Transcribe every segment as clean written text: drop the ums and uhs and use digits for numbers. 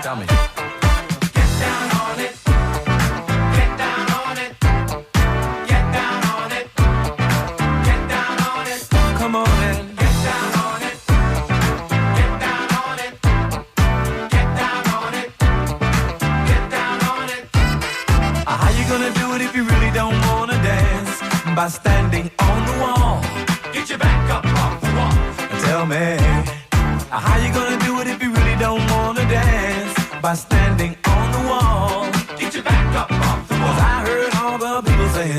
Tell me. Get down on it. Get down on it. Get down on it. Get down on it. Come on and Get down on it. Get down on it. Get down on it. Get down on it. how you gonna do it if you really don't wanna dance? By standing on the wall. Get your back up off the wall. Tell me, how you gonna do it if you really don't wanna dance? By standing on the wall. Get your back up off the 'Cause wall. I heard all the people saying,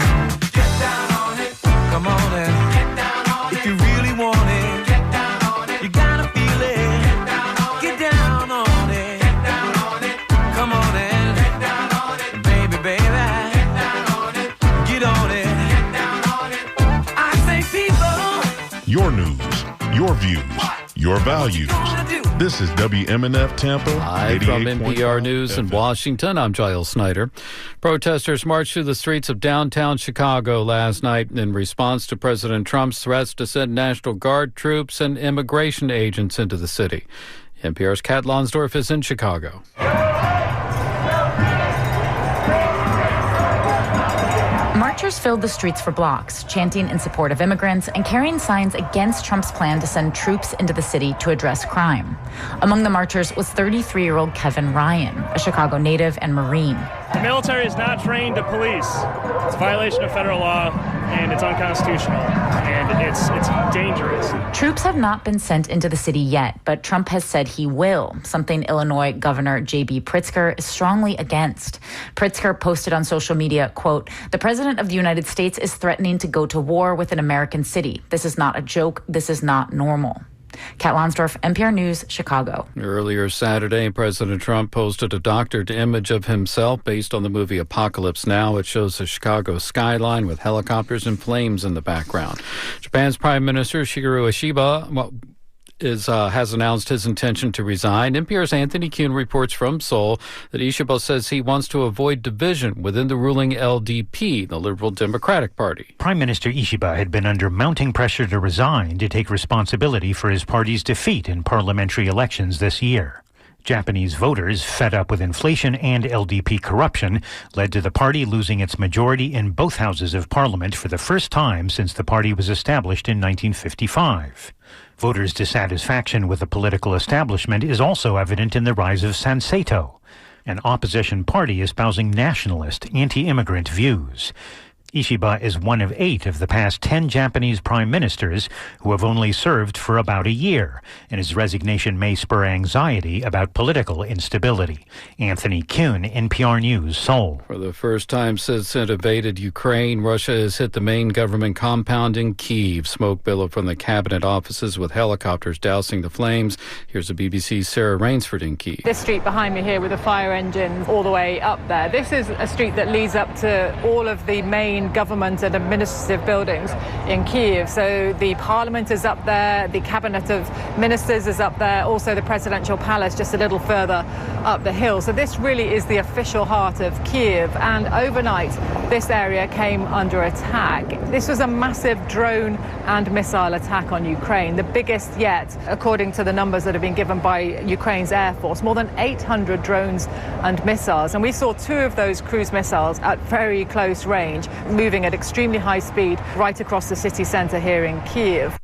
Get down on it. come on and Get down on if it. you really want it, Get down on it. you gotta feel it. Get down on it. Get down on it. Get down on it. Come on and Get down on it. baby, baby, Get down on it. get on it. Get down on it. I say people, Your news, your views, your values. gonna do. This is WMNF Tampa. Live from 88.5 NPR News in FM. Washington, I'm Giles Snyder. Protesters marched through the streets of downtown Chicago last night in response to President Trump's threats to send National Guard troops and immigration agents into the city. NPR's Kat Lonsdorf is in Chicago. Marchers filled the streets for blocks, chanting in support of immigrants and carrying signs against Trump's plan to send troops into the city to address crime. Among the marchers was 33-year-old Kevin Ryan, a Chicago native and Marine. The military is not trained to police. It's a violation of federal law, and it's unconstitutional, and it's dangerous. Troops have not been sent into the city yet, but Trump has said he will, something Illinois Governor J.B. Pritzker is strongly against. Pritzker posted on social media, quote, "The President of the United States is threatening to go to war with an American city. This is not a joke. This is not normal." Kat Lonsdorf, NPR News, Chicago. Earlier Saturday, President Trump posted a doctored image of himself based on the movie Apocalypse Now. It shows the Chicago skyline with helicopters and flames in the background. Japan's Prime Minister Shigeru Ishiba has announced his intention to resign. NPR's Anthony Kuhn reports from Seoul that Ishiba says he wants to avoid division within the ruling LDP, the Liberal Democratic Party. Prime Minister Ishiba had been under mounting pressure to resign to take responsibility for his party's defeat in parliamentary elections this year. Japanese voters, fed up with inflation and LDP corruption, led to the party losing its majority in both houses of parliament for the first time since the party was established in 1955. Voters' dissatisfaction with the political establishment is also evident in the rise of Sanseito, an opposition party espousing nationalist, anti-immigrant views. Ishiba is one of 8 of the past 10 Japanese prime ministers who have only served for about a year, and his resignation may spur anxiety about political instability. Anthony Kuhn, NPR News, Seoul. For the first time since it invaded Ukraine, Russia has hit the main government compound in Kyiv. Smoke billowed from the cabinet offices with helicopters dousing the flames. Here's the BBC's Sarah Rainsford in Kyiv. This street behind me here with the fire engines all the way up there. This is a street that leads up to all of the main government and administrative buildings in Kyiv. So the parliament is up there, the cabinet of ministers is up there, also the presidential palace just a little further up the hill. So this really is the official heart of Kyiv, and overnight this area came under attack. This was a massive drone and missile attack on Ukraine, the biggest yet according to the numbers that have been given by Ukraine's Air Force, more than 800 drones and missiles. And we saw 2 of those cruise missiles at very close range, moving at extremely high speed right across the city centre here in Kyiv.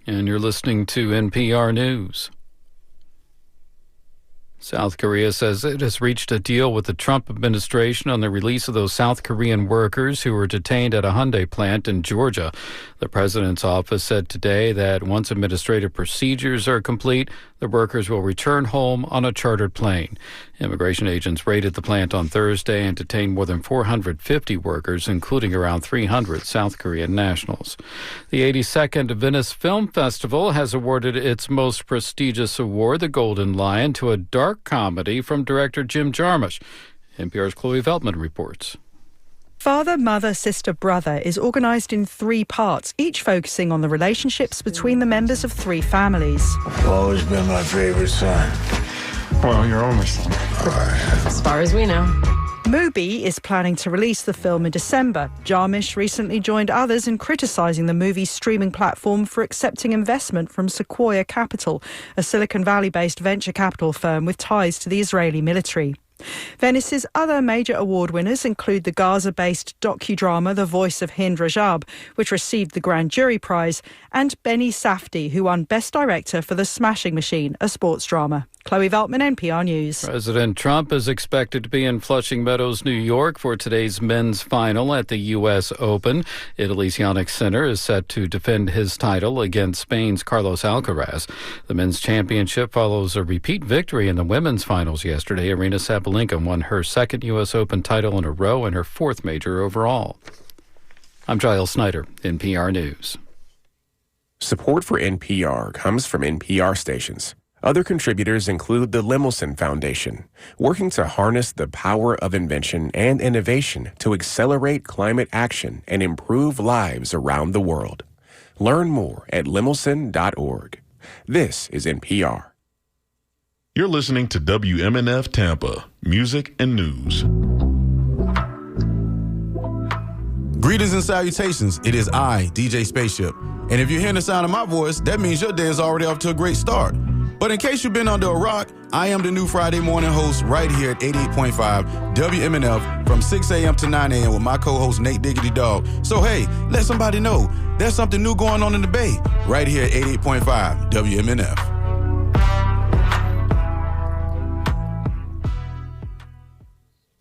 And you're listening to NPR News. South Korea says it has reached a deal with the Trump administration on the release of those South Korean workers who were detained at a Hyundai plant in Georgia. The president's office said today that once administrative procedures are complete, the workers will return home on a chartered plane. Immigration agents raided the plant on Thursday and detained more than 450 workers, including around 300 South Korean nationals. The 82nd Venice Film Festival has awarded its most prestigious award, the Golden Lion, to a dark comedy from director Jim Jarmusch. NPR's Chloe Veltman reports. Father, Mother, Sister, Brother is organised in 3 parts, each focusing on the relationships between the members of 3 families. You've always been my favourite son. Well, your only son. As far as we know. Mubi is planning to release the film in December. Jarmusch recently joined others in criticising the movie's streaming platform for accepting investment from Sequoia Capital, a Silicon Valley-based venture capital firm with ties to the Israeli military. Venice's other major award winners include the Gaza-based docudrama The Voice of Hind Rajab, which received the Grand Jury Prize, and Benny Safdie, who won Best Director for The Smashing Machine, a sports drama. Chloe Veltman, NPR News. President Trump is expected to be in Flushing Meadows, New York for today's men's final at the U.S. Open. Italy's Yannick Sinner is set to defend his title against Spain's Carlos Alcaraz. The men's championship follows a repeat victory in the women's finals yesterday. Aryna Sabalenka won her second U.S. Open title in a row and her fourth major overall. I'm Giles Snyder, NPR News. Support for NPR comes from NPR stations. Other contributors include the Lemelson Foundation, working to harness the power of invention and innovation to accelerate climate action and improve lives around the world. Learn more at lemelson.org. This is NPR. You're listening to WMNF Tampa, music and news. Greetings and salutations. It is I, DJ Spaceship. And if you're hearing the sound of my voice, that means your day is already off to a great start. But in case you've been under a rock, I am the new Friday morning host right here at 88.5 WMNF from 6 a.m. to 9 a.m. with my co-host Nate Diggity Dog. So hey, let somebody know there's something new going on in the Bay right here at 88.5 WMNF.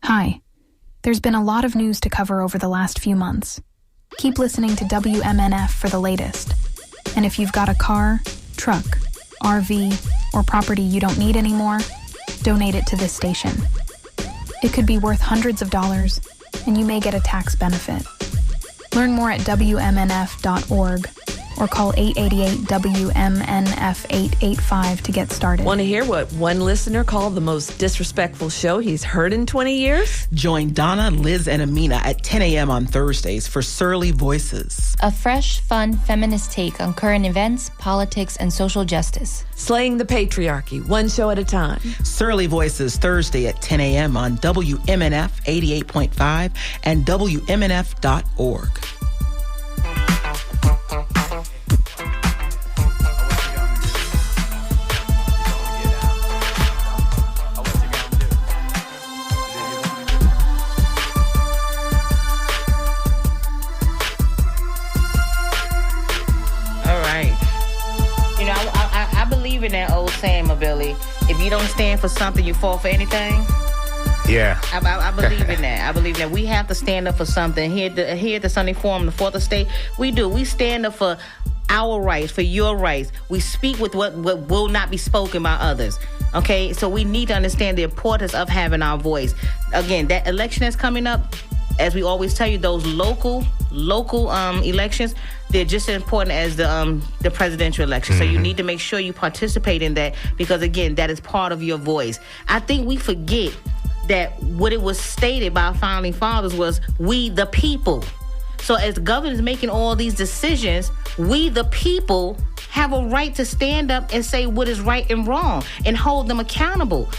Hi. There's been a lot of news to cover over the last few months. Keep listening to WMNF for the latest. And if you've got a car, truck, RV, or property you don't need anymore, donate it to this station. It could be worth hundreds of dollars, and you may get a tax benefit. Learn more at WMNF.org or call 888-WMNF-885 to get started. Want to hear what one listener called the most disrespectful show he's heard in 20 years? Join Donna, Liz, and Amina at 10 a.m. on Thursdays for Surly Voices. A fresh, fun, feminist take on current events, politics, and social justice. Slaying the patriarchy, one show at a time. Surly Voices, Thursday at 10 a.m. on WMNF 88.5 and WMNF.org. In that old saying, Billy, if you don't stand for something, you fall for anything. Yeah. I believe in that. I believe that we have to stand up for something. Here at the Sunday Forum, the Fourth Estate, we do. We stand up for our rights, for your rights. We speak with what will not be spoken by others. Okay? So we need to understand the importance of having our voice. Again, that election that's coming up, as we always tell you, those local elections, they're just as important as the presidential election. Mm-hmm. So you need to make sure you participate in that because, again, that is part of your voice. I think we forget that what it was stated by our founding fathers was we the people. So as the government is making all these decisions, we the people have a right to stand up and say what is right and wrong and hold them accountable.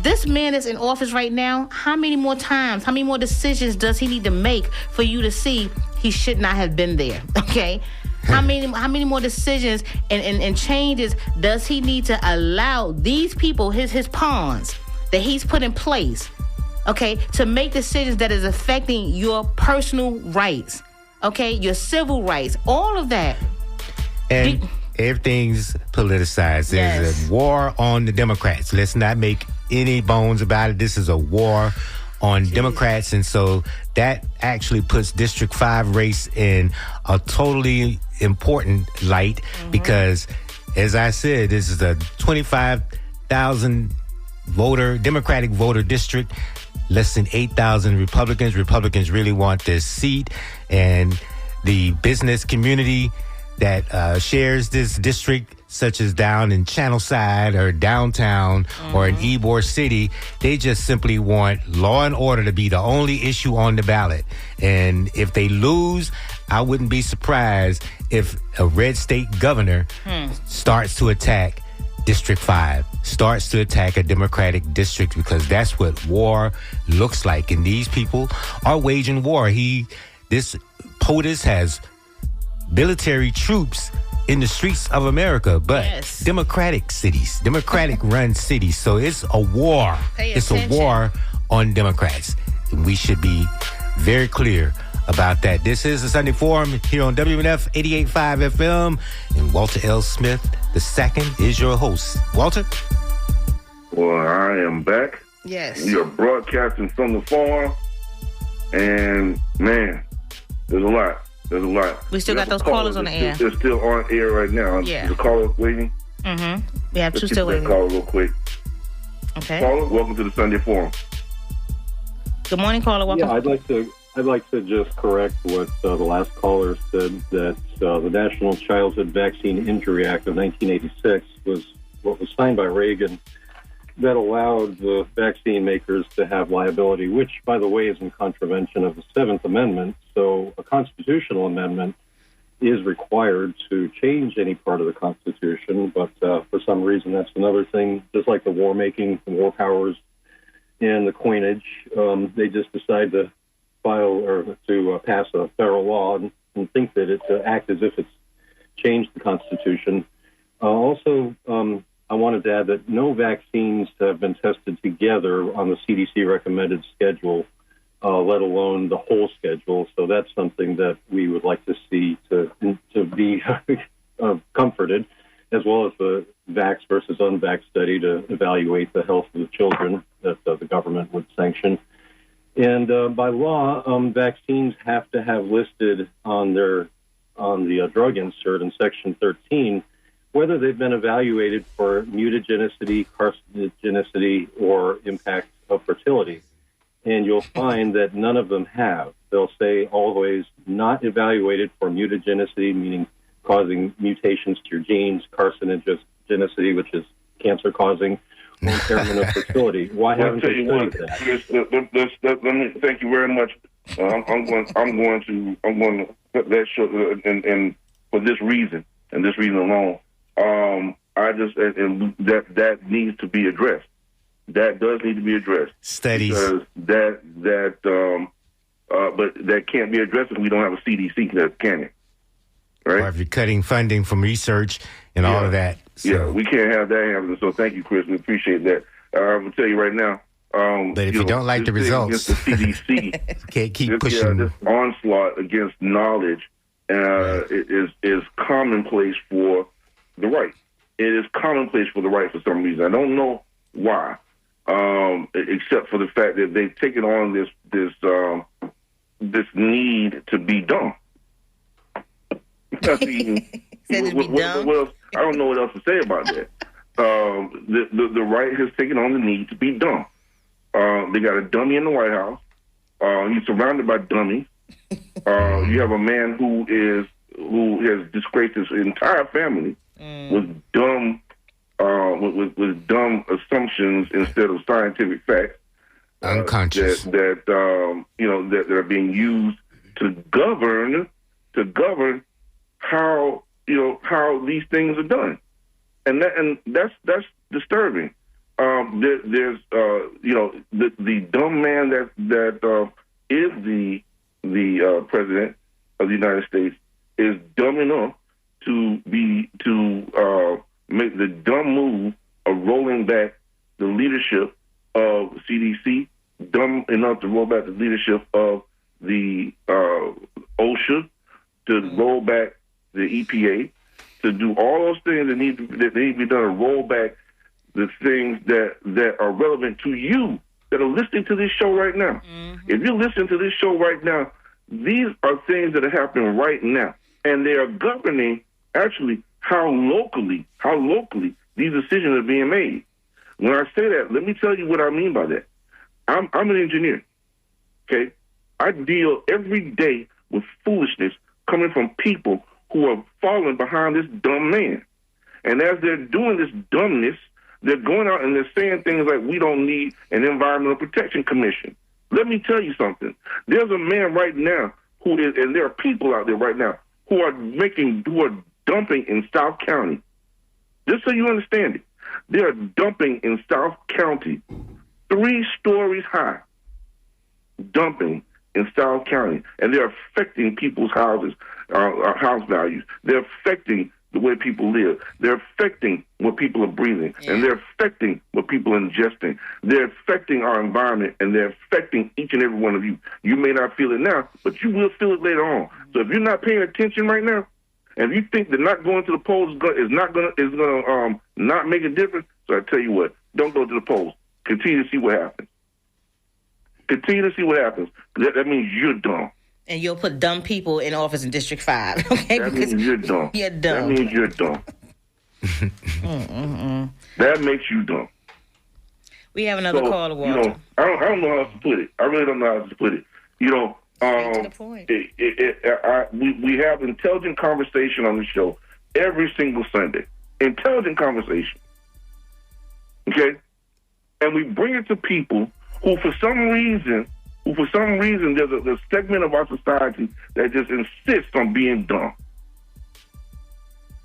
This man is in office right now. How many more decisions does he need to make for you to see he should not have been there? Okay? How many more decisions and changes does he need to allow these people, his pawns, that he's put in place, okay, to make decisions that is affecting your personal rights, okay, your civil rights, all of that. And everything's politicized. There's a war on the Democrats. Let's not make any bones about it. This is a war on Democrats, and so that actually puts District 5 race in a totally important light because, as I said, this is a 25,000 Democratic voter district, less than 8,000 Republicans. Republicans really want this seat, and the business community that shares this district, such as down in Channelside or downtown or in Ybor City, they just simply want law and order to be the only issue on the ballot. And if they lose, I wouldn't be surprised if a red state governor starts to attack District 5. starts to attack a Democratic district, because that's what war looks like. And these people are waging war. This POTUS has military troops in the streets of America, but Democratic cities, Democratic-run cities. So it's a war. It's a war on Democrats. And we should be very clear about that. This is the Sunday Forum here on WMNF 88.5 FM, and Walter L. Smith II is your host. Walter? Well, I am back. Yes. We are broadcasting from the farm, and man, there's a lot. There's a lot. We still got those callers on the air. They're still on air right now. Yeah. There's a caller waiting. Mm-hmm. We have two Let's still get waiting. that caller real quick. Okay. Caller, welcome to the Sunday Forum. Good morning, caller. Welcome. Yeah, I'd like to just correct what the last caller said, that the National Childhood Vaccine Injury Act of 1986 was what was signed by Reagan that allowed the vaccine makers to have liability, which, by the way, is in contravention of the Seventh Amendment. So a constitutional amendment is required to change any part of the Constitution, but for some reason that's another thing, just like the war-making, the war powers, and the coinage, they just decide to file or to pass a federal law and think that it act as if it's changed the Constitution. Also, I wanted to add that no vaccines have been tested together on the CDC recommended schedule, let alone the whole schedule. So that's something that we would like to see to be comforted, as well as the vax versus unvax study to evaluate the health of the children that the government would sanction. And by law, vaccines have to have listed on the drug insert in Section 13 whether they've been evaluated for mutagenicity, carcinogenicity, or impact of fertility. And you'll find that none of them have. They'll say always not evaluated for mutagenicity, meaning causing mutations to your genes, carcinogenicity, which is cancer-causing, or impairment of fertility. Why haven't they studied that? Let me thank you very much. I'm going to cut that short, and for this reason and this reason alone, that needs to be addressed. That does need to be addressed. Studies. Because but that can't be addressed if we don't have a CDC, can it? Right? Or if you're cutting funding from research and all of that. So. Yeah, we can't have that happen. So thank you, Chris. We appreciate that. I'm going to tell you right now. But if you don't like the results, the CDC, can't keep pushing. This onslaught against knowledge is commonplace for the right. It is commonplace for the right for some reason. I don't know why, except for the fact that they've taken on this need to be dumb. What else? I don't know what else to say about that. The right has taken on the need to be dumb. They got a dummy in the White House. He's surrounded by dummies. You have a man who has disgraced his entire family with dumb assumptions instead of scientific facts. Unconscious that are being used to govern how these things are done, and that's disturbing. There's the dumb man that is the president of the United States is dumb enough to make the dumb move of rolling back the leadership of CDC, dumb enough to roll back the leadership of the OSHA, to roll back the EPA, to do all those things that need to be done, to roll back the things that are relevant to you that are listening to this show right now. Mm-hmm. If you're listening to this show right now, these are things that are happening right now, and they are governing actually how locally these decisions are being made. When I say that, let me tell you what I mean by that. I'm an engineer, okay? I deal every day with foolishness coming from people who are falling behind this dumb man. And as they're doing this dumbness, they're going out and they're saying things like, we don't need an Environmental Protection Commission. Let me tell you something. There's a man right now and there are people out there right now who are dumping in South County. Just so you understand it. They are dumping in South County, 3 stories high, dumping in South County, and they're affecting people's houses, house values. They're affecting the way people live. They're affecting what people are breathing, and they're affecting what people are ingesting. They're affecting our environment, and they're affecting each and every one of you. You may not feel it now, but you will feel it later on. So if you're not paying attention right now, and if you think that not going to the polls is gonna not make a difference, so I tell you what, don't go to the polls. Continue to see what happens. Continue to see what happens. That means you're dumb. And you'll put dumb people in office in District 5, okay? That means you're dumb. You're dumb. That means you're dumb. That makes you dumb. We have another caller, Walter. I don't know how else to put it. I really don't know how else to put it. Straight to the point. We have intelligent conversation on the show every single Sunday. Intelligent conversation. Okay? And we bring it to people who for some reason there's a segment of our society that just insists on being dumb.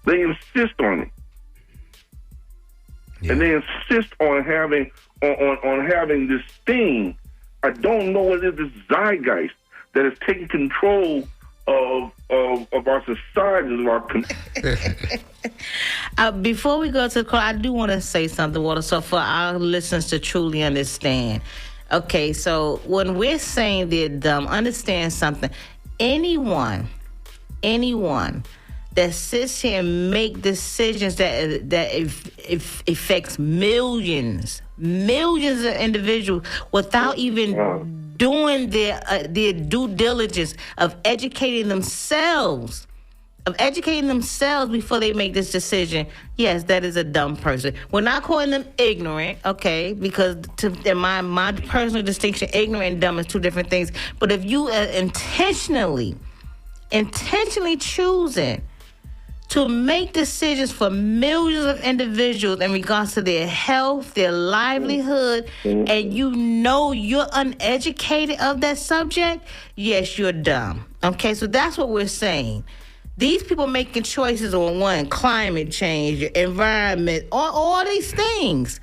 They insist on it. Yeah. And they insist on having this thing. I don't know what it is, this zeitgeist that is taking control of our society, Before we go to the call, I do want to say something, Walter, so for our listeners to truly understand. Okay, so when we're saying they're dumb, understand something. Anyone that sits here and make decisions that affects millions of individuals without even doing their due diligence of educating themselves before they make this decision, yes, that is a dumb person. We're not calling them ignorant, okay? Because in my personal distinction, ignorant and dumb is 2 different things. But if you are intentionally choosing to make decisions for millions of individuals in regards to their health, their livelihood, and you know you're uneducated of that subject, yes, you're dumb. Okay, so that's what we're saying. These people making choices on climate change, environment, all these things.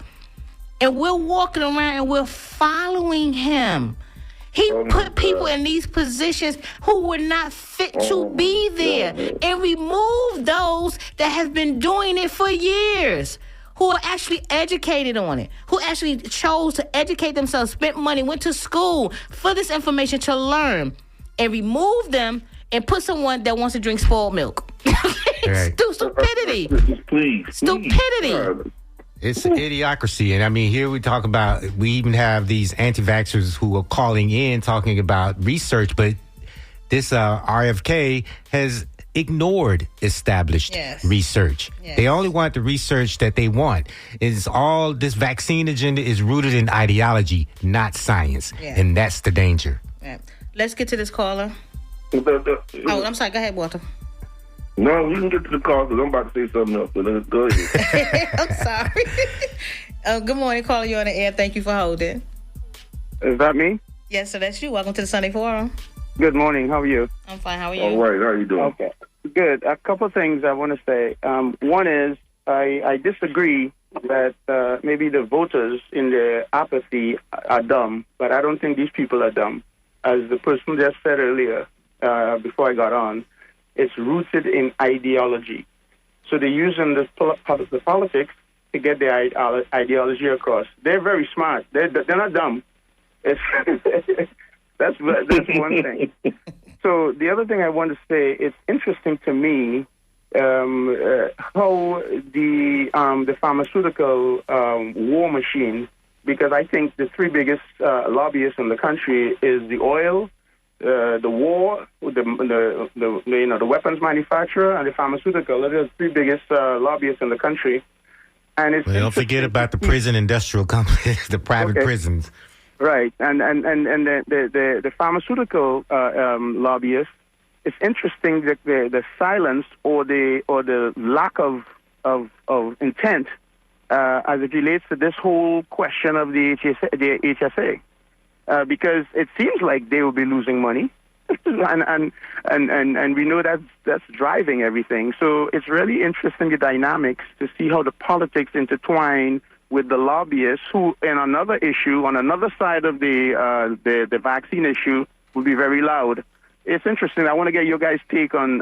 And we're walking around and we're following him. He put people in these positions who were not fit to be there and removed those that have been doing it for years, who are actually educated on it, who actually chose to educate themselves, spent money, went to school for this information to learn, and remove them and put someone that wants to drink spoiled milk. Stupidity. Please. Stupidity. It's idiocracy. And I mean, here we even have these anti-vaxxers who are calling in, talking about research, but this RFK has ignored established research. Yes. They only want the research that they want. It's all this vaccine agenda is rooted in ideology, not science. Yeah. And that's the danger. Yeah. Let's get to this caller. I'm sorry. Go ahead, Walter. No, we can get to the call because I'm about to say something else. But go ahead. I'm sorry. Good morning, caller. You're on the air. Thank you for holding. Is that me? Yes, so that's you. Welcome to the Sunday Forum. Good morning. How are you? I'm fine. How are you? All right. How are you doing? Okay. Good. A couple of things I want to say. One is I disagree that maybe the voters in their apathy are dumb, but I don't think these people are dumb. As the person just said earlier, before I got on, it's rooted in ideology. So they're using the politics to get their ideology across. They're very smart. They're not dumb. That's one thing. So the other thing I want to say, it's interesting to me how the pharmaceutical war machine, because I think the 3 biggest lobbyists in the country is the oil, the war, the weapons manufacturer, and the pharmaceutical. Those are the 3 biggest lobbyists in the country. And don't forget about the prison industrial company, the private prisons. Right, and the pharmaceutical lobbyists. It's interesting that the silence or the lack of intent as it relates to this whole question of the HSA. Because it seems like they will be losing money. and we know that's driving everything. So it's really interesting, the dynamics, to see how the politics intertwine with the lobbyists who, in another issue, on another side of the vaccine issue, will be very loud. It's interesting. I want to get your guys' take on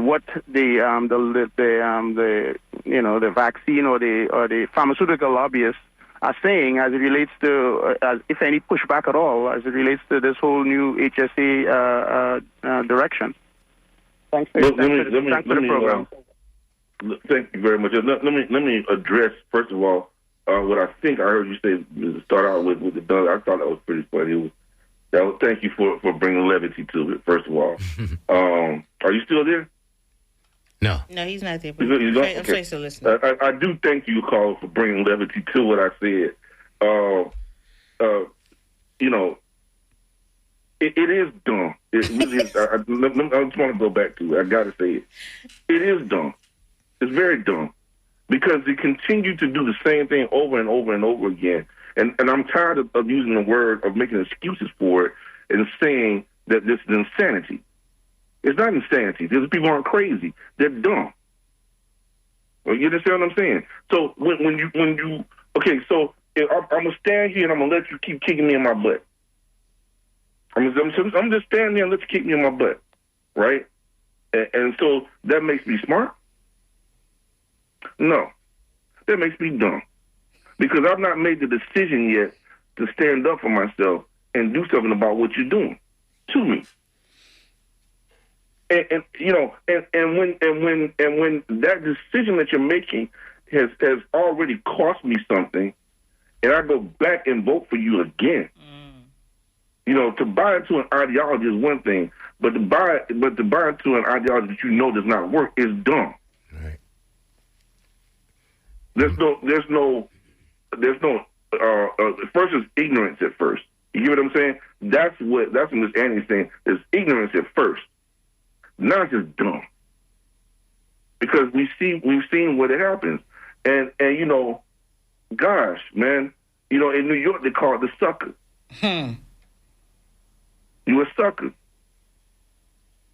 what the vaccine or the pharmaceutical lobbyists are saying as it relates to, if any pushback at all, as it relates to this whole new HSA direction. Thanks for the program. Thank you very much. Let me address, first of all, what I think I heard you say to start out with the done. I thought that was pretty funny. Thank you for bringing levity to it, first of all. Are you still there? No, he's not there. I'm sure he's still listening. I do thank you, Carl, for bringing levity to what I said. It is dumb. It really is. I just want to go back to it. I got to say it. It is dumb. It's very dumb because they continue to do the same thing over and over and over again. And I'm tired of using the word, of making excuses for it and saying that this is insanity. It's not insanity. These people aren't crazy. They're dumb. Well, you understand what I'm saying? So when you okay, so I'm gonna stand here and I'm gonna let you keep kicking me in my butt. I'm just standing there and let you kick me in my butt, right? And so that makes me smart? No, that makes me dumb. Because I've not made the decision yet to stand up for myself and do something about what you're doing to me. And when that decision that you're making has already cost me something, and I go back and vote for you again. To buy into an ideology is one thing, but to buy into an ideology that you know does not work is dumb. Right. There's no. First is ignorance at first. You get what I'm saying? That's what Ms. Annie's saying. Is ignorance at first. Now it's just dumb. Because we've seen what it happens. And gosh, man, in New York they call it the sucker. You a sucker.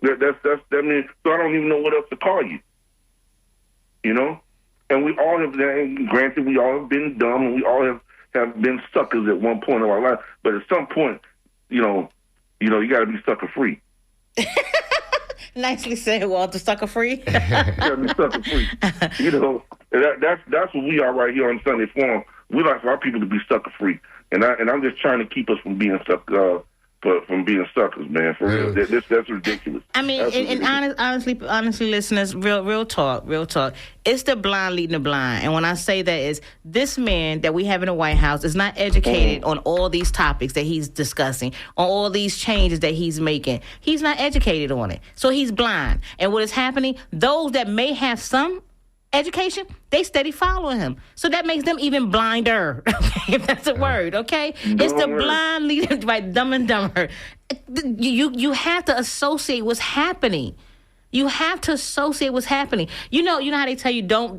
That means, so I don't even know what else to call you. And we all have, granted, we all have been dumb, and we all have been suckers at one point in our life. But at some point, you got to be sucker free. Nicely said, Walter. Sucker free. You got to be sucker free. That's what we are right here on Sunday Forum. We like for our people to be sucker free, and I'm just trying to keep us from being from being suckers, man. For real, that's ridiculous. I mean, honestly, listeners, real talk. It's the blind leading the blind, and when I say that, is this man that we have in the White House is not educated on all these topics that he's discussing, on all these changes that he's making. He's not educated on it, so he's blind. And what is happening? Those that may have some education, they steady following him. So that makes them even blinder, if that's a word, okay? It's the blind leading, right, dumb and dumber. You have to associate what's happening. You have to associate what's happening. You know how they tell you don't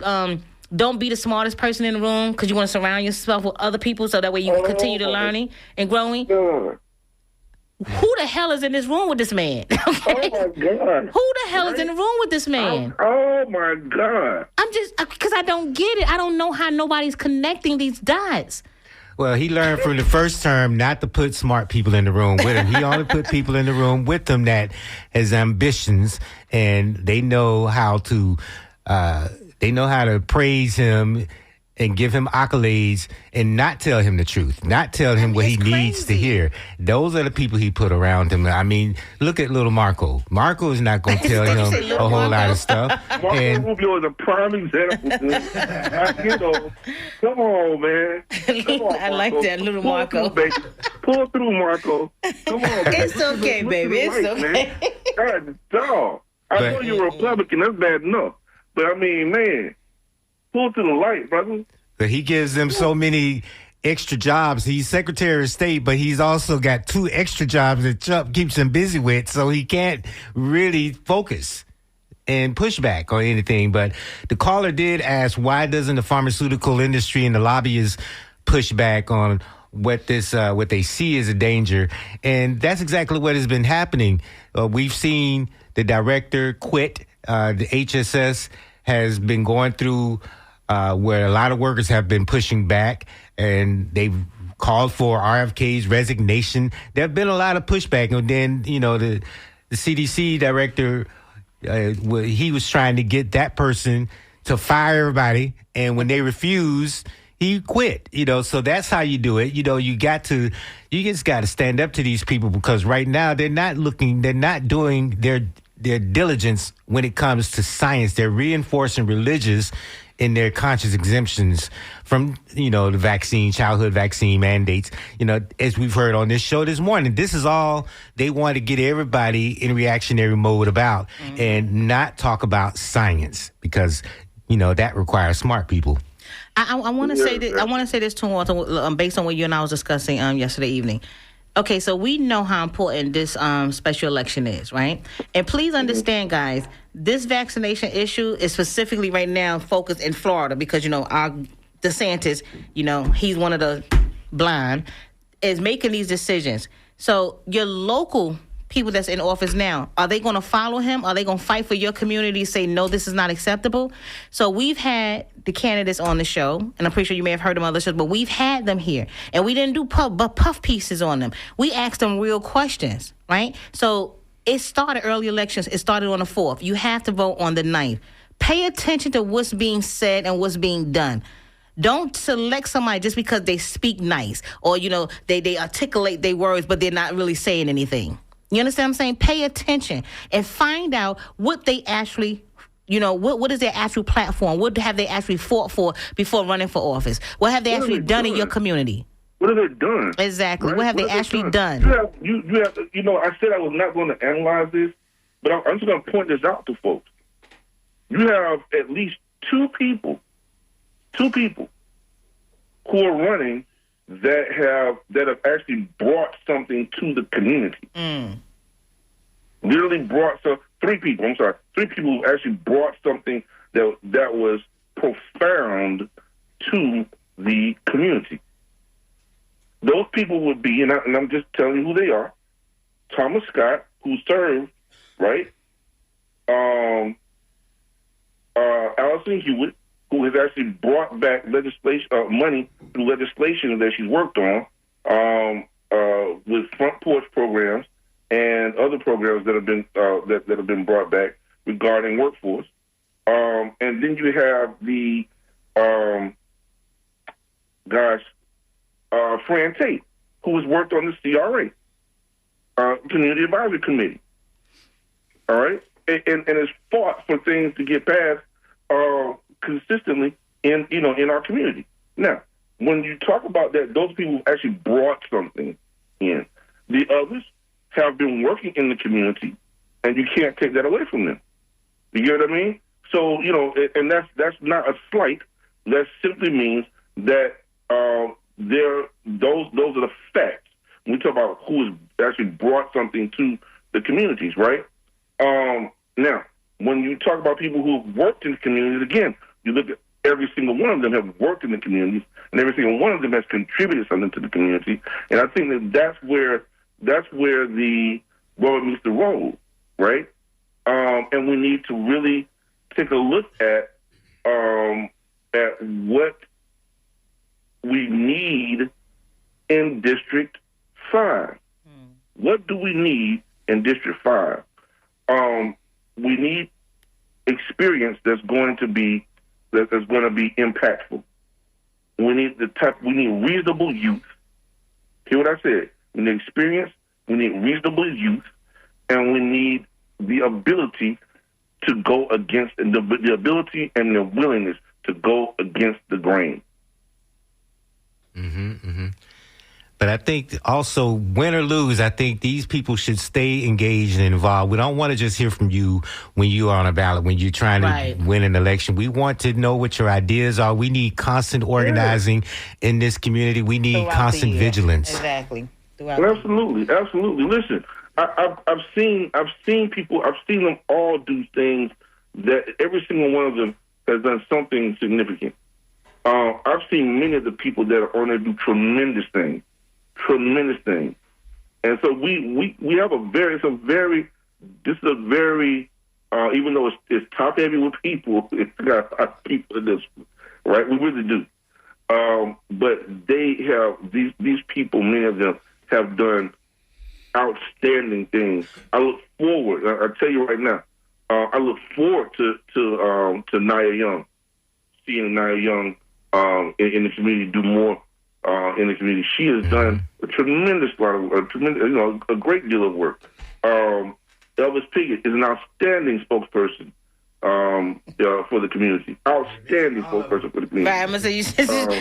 be the smartest person in the room because you want to surround yourself with other people so that way you can continue to learning and growing? Who the hell is in this room with this man? Okay? Oh, my God. Who the hell is in the room with this man? Oh, my God. I'm just, because I don't get it. I don't know how nobody's connecting these dots. Well, he learned from the first term not to put smart people in the room with him. He only put people in the room with him that has ambitions, and they know how to praise him and give him accolades and not tell him the truth, not tell him what he needs to hear. Those are the people he put around him. I mean, look at little Marco. Marco is not going to tell him a whole lot of stuff. Marco Rubio is a prime example. Come on, man. Come on, I like that, little Marco. Pull through, Marco. Come on, man. It's okay, baby. It's okay. God, dog. I know you're a Republican. That's bad enough. But, I mean, man, pull to the light, brother. But he gives them so many extra jobs. He's Secretary of State, but he's also got 2 extra jobs that Trump keeps him busy with, so he can't really focus and push back on anything. But the caller did ask, why doesn't the pharmaceutical industry and the lobbyists push back on what they see as a danger, and that's exactly what has been happening. We've seen the director quit. The HSS has been going through where a lot of workers have been pushing back, and they've called for RFK's resignation. There have been a lot of pushback, and then the CDC director, he was trying to get that person to fire everybody, and when they refused, he quit. So that's how you do it. You just got to stand up to these people, because right now they're not doing their diligence when it comes to science. They're reinforcing religious in their conscious exemptions from, the vaccine, childhood vaccine mandates. As we've heard on this show this morning, this is all they want to get everybody in reactionary mode about, and not talk about science, because, that requires smart people. I want to say this. I want to say this to Walter, based on what you and I was discussing yesterday evening. Okay, so we know how important this special election is, right? And please understand, guys, this vaccination issue is specifically right now focused in Florida, because our DeSantis, he's one of the blind, is making these decisions. So your local people that's in office now, are they going to follow him? Are they going to fight for your community, say, no, this is not acceptable? So we've had the candidates on the show, and I'm pretty sure you may have heard them on other shows, but we've had them here, and we didn't do puff pieces on them. We asked them real questions, right? So it started early elections. It started on the 4th. You have to vote on the 9th. Pay attention to what's being said and what's being done. Don't select somebody just because they speak nice, or, they articulate their words, but they're not really saying anything. You understand what I'm saying? Pay attention and find out what they actually, what is their actual platform? What have they actually fought for before running for office? What have they actually done in your community? What have they done? Exactly. Right? What have they actually done? You have, I said I was not going to analyze this, but I'm just going to point this out to folks. You have at least two people who are running that have actually brought something to the community. Literally brought three people who actually brought something that was profound to the community. Those people would be, and I'm just telling you who they are: Thomas Scott, who served, right? Allison Hewitt, who has actually brought back money through legislation that she's worked on with front porch programs and other programs that have been that have been brought back regarding workforce. And then you have the Fran Tate, who has worked on the CRA, Community Advisory Committee. All right, and has fought for things to get passed consistently in our community. Now, when you talk about that, those people actually brought something in. The others have been working in the community, and you can't take that away from them. You get what I mean? So, and that's not a slight. That simply means that those are the facts. When we talk about who has actually brought something to the communities, right? Now, when you talk about people who have worked in the communities, again, you look at every single one of them have worked in the communities, and every single one of them has contributed something to the community. And I think that's where the rubber meets the road, right? And we need to really take a look at what we need in District 5. What do we need in District 5? We need experience that's going to be impactful. We need reasonable youth. Hear what I said? We need experience, we need reasonable youth, and we need the ability to go against the ability and the willingness to go against the grain. But I think also, win or lose, I think these people should stay engaged and involved. We don't want to just hear from you when you are on a ballot, when you're trying to win an election. We want to know what your ideas are. We need constant organizing in this community. We need constant vigilance. Exactly. Absolutely. Listen, I've seen people. I've seen them all do things that every single one of them has done something significant. I've seen many of the people that are on there do tremendous things. And so we have this is a very, even though it's top heavy with people, it's got a lot of people in this, right? We really do. But they have, these people, many of them have done outstanding things. I look forward, I'll tell you right now, I look forward to Nia Young, seeing Nia Young in the community do more in the community. She has done a tremendous lot of a great deal of work. Elvis Piggott is an outstanding spokesperson for the community. Outstanding spokesperson for the community. Right, I'm gonna say,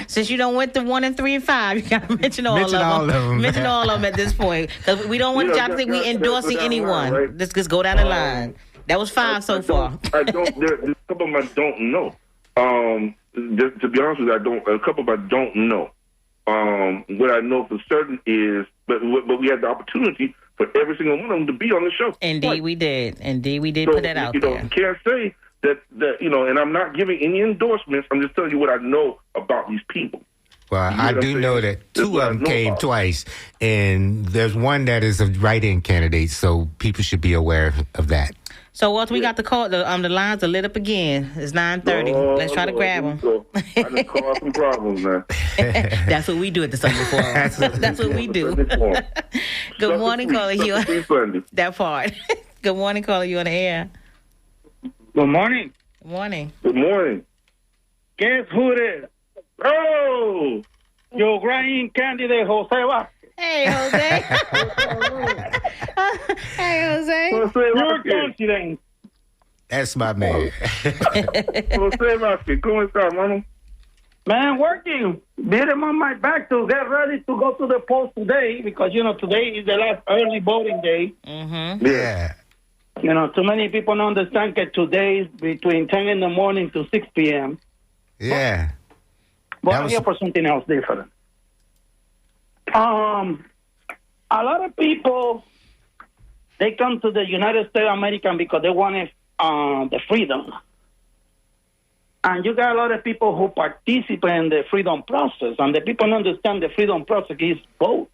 since you don't went to 1 and 3 and 5, you gotta mention all of them. Mention all of them at this point, because we don't want y'all to think we endorsing anyone. Right? Let's just go down the line. That was 5 so far. There's a couple of them I don't know. To be honest with you, a couple of them I don't know. What I know for certain is, but we had the opportunity for every single one of them to be on the show. Indeed, we did. Put that out there. You can't say that, and I'm not giving any endorsements. I'm just telling you what I know about these people. Well, I do know that 2 of them came twice, and there's one that is a write-in candidate, so people should be aware of that. So, Walter, we got the call. The lines are lit up again. It's 9:30. Let's try to grab them. I just caused some problems, man. That's what we do at the Sunday Forum. That's what we do. Good morning, caller. You that part. Good morning, caller. You on the air? Good morning. Good morning. Good morning. Guess who it is? Oh, your grand candidate, Jose Vázquez. Hey, Jose. Hey, Jose. Your coincidence. That's my man. Jose Vázquez, ¿cómo está, mano? Man, working. Beating on my back to get ready to go to the polls today, because, today is the last early voting day. Mm-hmm. Yeah. Too many people don't understand that today is between 10 in the morning to 6 p.m. Yeah. But I'm here for something else different. A lot of people, they come to the United States of America because they wanted the freedom. And you got a lot of people who participate in the freedom process, and the people don't understand the freedom process is vote.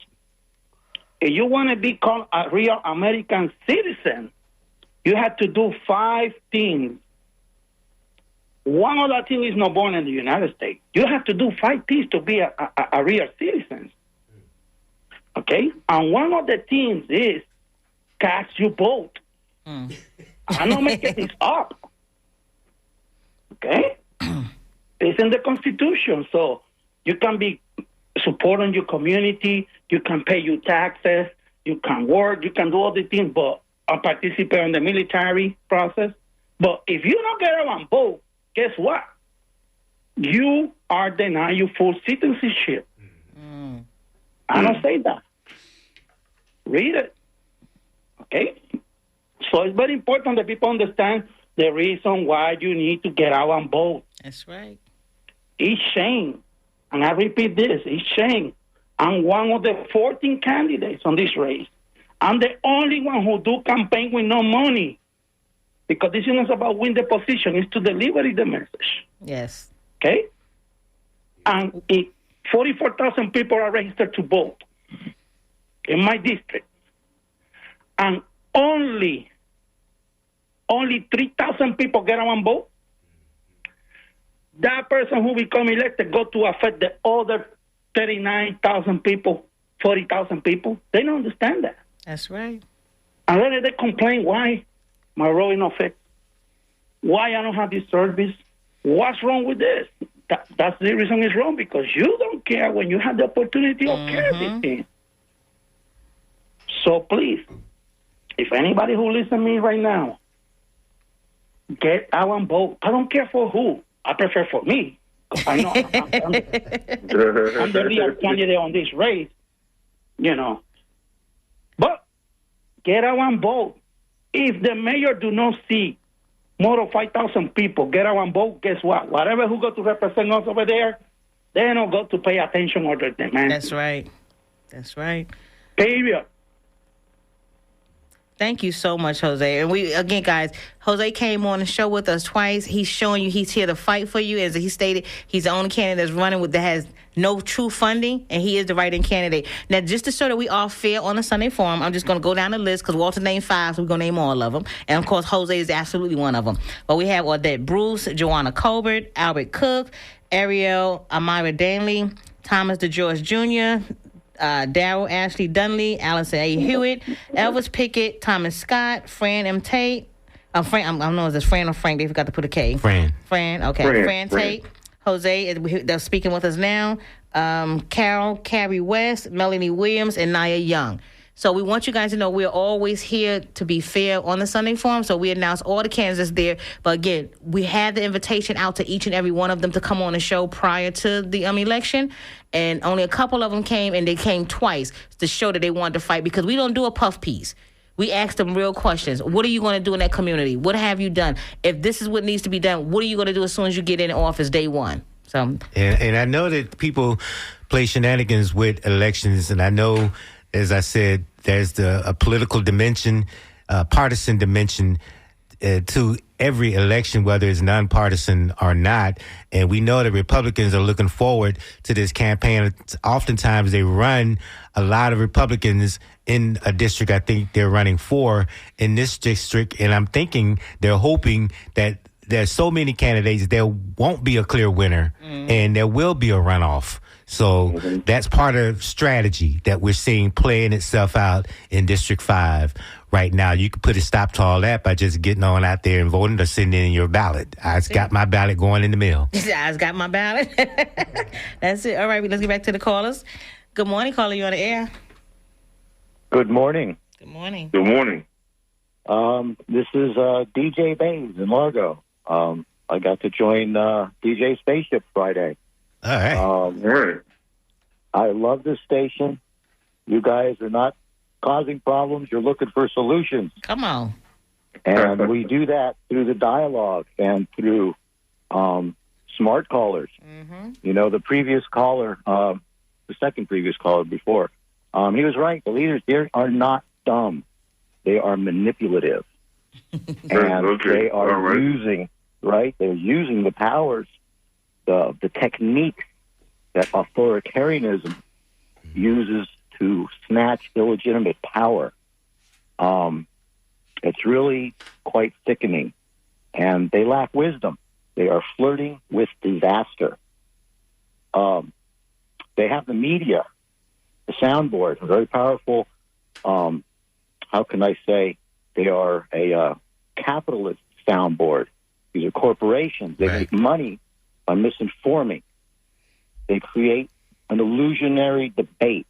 If you want to become a real American citizen, you have to do 5 things. One of the things is not born in the United States. You have to do 5 things to be a real citizen. Okay? And one of the things is cast your vote. I'm not making this up. Okay? It's in the Constitution. So you can be supporting your community, you can pay your taxes, you can work, you can do all the things, but participate in the military process. But if you don't get out and vote, guess what? You are denied your full citizenship. I don't say that. Read it. Okay? So it's very important that people understand the reason why you need to get out and vote. That's right. It's shame. And I repeat this, it's shame. I'm one of the 14 candidates on this race. I'm the only one who do campaign with no money. Because this is not about win the position, it's to deliver the message. Yes. Okay? And 44,000 people are registered to vote in my district. And only 3,000 people get out and vote. That person who become elected go to affect the other 39,000 people, 40,000 people. They don't understand that. That's right. And then they complain, why my road is not fixed? Why I don't have this service? What's wrong with this? That's the reason it's wrong, because you don't care when you have the opportunity of care this thing. So please, if anybody who listens to me right now, get out and vote. I don't care for who. I prefer for me. I know I'm the real candidate on this race, But get out and vote. If the mayor do not see more than 5,000 people get out and vote, guess what? Whatever who go to represent us over there, they don't go to pay attention or demand. That's right. That's right. Period. Thank you so much, Jose. And again, guys, Jose came on the show with us twice. He's showing you he's here to fight for you. As he stated, he's the only candidate that's running that has no true funding, and he is the write-in candidate. Now, just to show that we are fair on the Sunday Forum, I'm just going to go down the list because Walter named 5, so we're going to name all of them. And, of course, Jose is absolutely one of them. But we have Odette Bruce, Joanna Colbert, Albert Cook, Ariel Amira Danley, Thomas DeGeorge Jr., Darrell Ashley Dunley, Allison A. Hewitt, Elvis Pickett, Thomas Scott, Fran M. Tate. Fran, I don't know if it's Fran or Frank. They forgot to put a K. Fran, okay. Fran Tate. Jose, they're speaking with us now. Carol, Carrie West, Melanie Williams, and Nia Young. So we want you guys to know we're always here to be fair on the Sunday Forum. So we announce all the candidates there. But again, we had the invitation out to each and every one of them to come on the show prior to the election. And only a couple of them came, and they came twice to show that they wanted to fight, because we don't do a puff piece. We ask them real questions. What are you going to do in that community? What have you done? If this is what needs to be done, what are you going to do as soon as you get in office day one? So, and I know that people play shenanigans with elections, and I know, as I said, there's a political dimension, partisan dimension to every election, whether it's nonpartisan or not. And we know that Republicans are looking forward to this campaign. Oftentimes they run a lot of Republicans in a district I think they're running for in this district. And I'm thinking they're hoping that there's so many candidates, there won't be a clear winner and there will be a runoff. So that's part of strategy that we're seeing playing itself out in District 5 right now. You can put a stop to all that by just getting on out there and voting or sending in your ballot. I've got my ballot going in the mail. I've got my ballot. That's it. All right, let's get back to the callers. Good morning, caller. You on the air? Good morning. Good morning. Good morning. This is DJ Baines in Largo. I got to join DJ Spaceship Friday. All right. I love this station. You guys are not causing problems. You're looking for solutions. Come on. And we do that through the dialogue and through smart callers. You know, the previous caller, the second previous caller before, he was right. The leaders here are not dumb. They are manipulative. And they are using, they're using the powers, the technique that authoritarianism uses to snatch illegitimate power. It's really quite sickening. And they lack wisdom. They are flirting with disaster. They have the media, the soundboard, a very powerful, how can I say, they are a capitalist soundboard. These are corporations. They make money by misinforming. They create an illusionary debate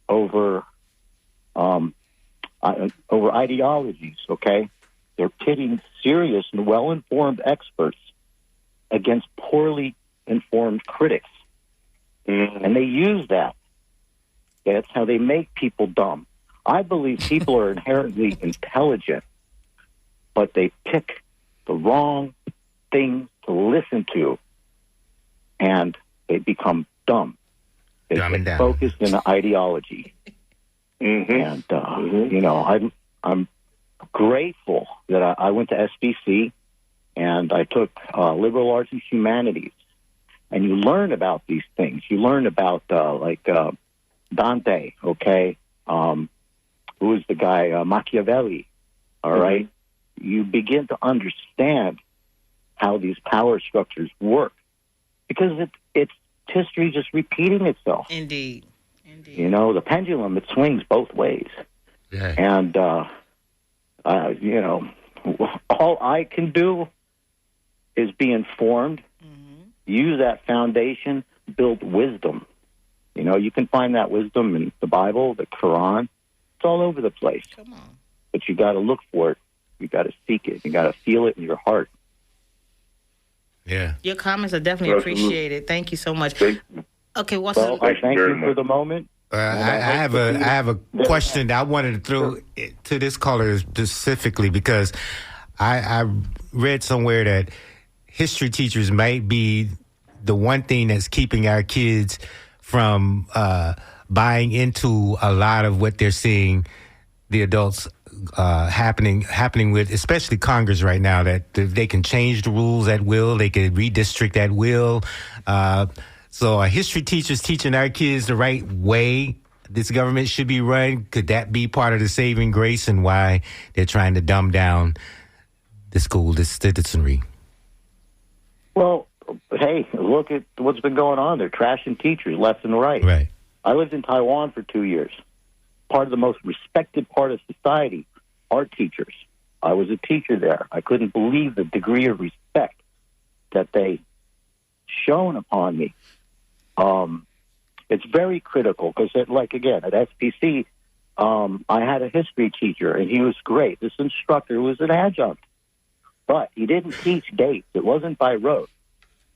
over ideologies, okay? They're pitting serious and well-informed experts against poorly informed critics. And they use that. That's how they make people dumb. I believe people are inherently intelligent, but they pick the wrong things to listen to, and they become dumb. They get focused in the ideology. And, you know, I'm grateful that I went to SBC and I took liberal arts and humanities. And you learn about these things. You learn about, Dante, okay? Who is the guy? Machiavelli, all right? You begin to understand how these power structures work because it's history just repeating itself. Indeed. You know, the pendulum, it swings both ways. Yeah. And, you know, all I can do is be informed, use that foundation, build wisdom. You know, you can find that wisdom in the Bible, the Quran. It's all over the place. Come on. But you got to look for it. You got to seek it. You got to feel it in your heart. Yeah. Your comments are definitely appreciated. Thank you so much. Okay, what's well, I thank you for the moment. I have a question that I wanted to throw to this caller specifically because I read somewhere that history teachers might be the one thing that's keeping our kids from buying into a lot of what they're seeing the adults happening with especially Congress right now, that they can change the rules at will, they can redistrict at will. So a history teacher's teaching our kids the right way this government should be run. Could that be part of the saving grace and why they're trying to dumb down the school, the citizenry? Well, hey, look at what's been going on. They're trashing teachers left and right. Right. I lived in Taiwan for 2 years. Part of the most respected part of society are teachers. I was a teacher there. I couldn't believe the degree of respect that they shown upon me. It's very critical because, like, again, at SPC, I had a history teacher, and he was great. This instructor was an adjunct, but he didn't teach dates. It wasn't by rote.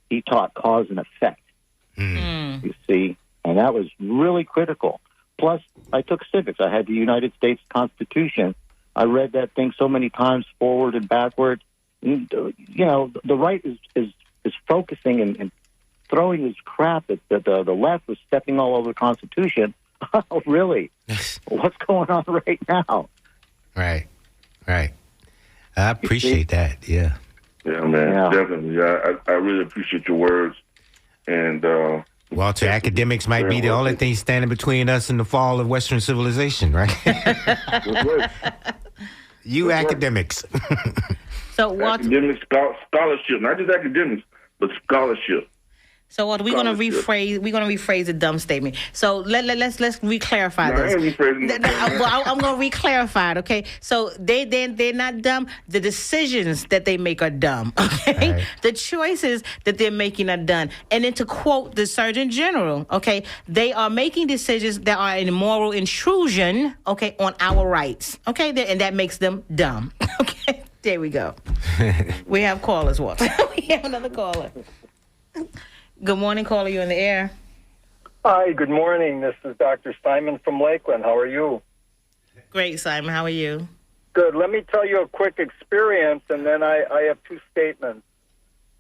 He taught cause and effect, you see, and that was really critical. Plus, I took civics. I had the United States Constitution. I read that thing so many times forward and backward. You know, the right is focusing and throwing this crap that the left was stepping all over the Constitution. Oh, really? What's going on right now? Right. I appreciate that. Yeah. Yeah, man, definitely. I really appreciate your words. And Walter, academics might be the only thing standing between us and the fall of Western civilization, right? You academics. So Walter, academic scholarship, not just academics, but scholarship. So Walter, we're gonna rephrase the dumb statement. So let's reclarify this. I'm gonna reclarify it, okay? So they're not dumb. The decisions that they make are dumb, okay? Right. The choices that they're making are dumb. And then to quote the Surgeon General, okay, they are making decisions that are an immoral intrusion, okay, on our rights, okay, and that makes them dumb, okay. There we go. We have callers, Walter. We have another caller. Good morning, caller. You in the air. Hi, good morning. This is Dr. Simon from Lakeland. How are you? Great, Simon. How are you? Good. Let me tell you a quick experience, and then I have two statements.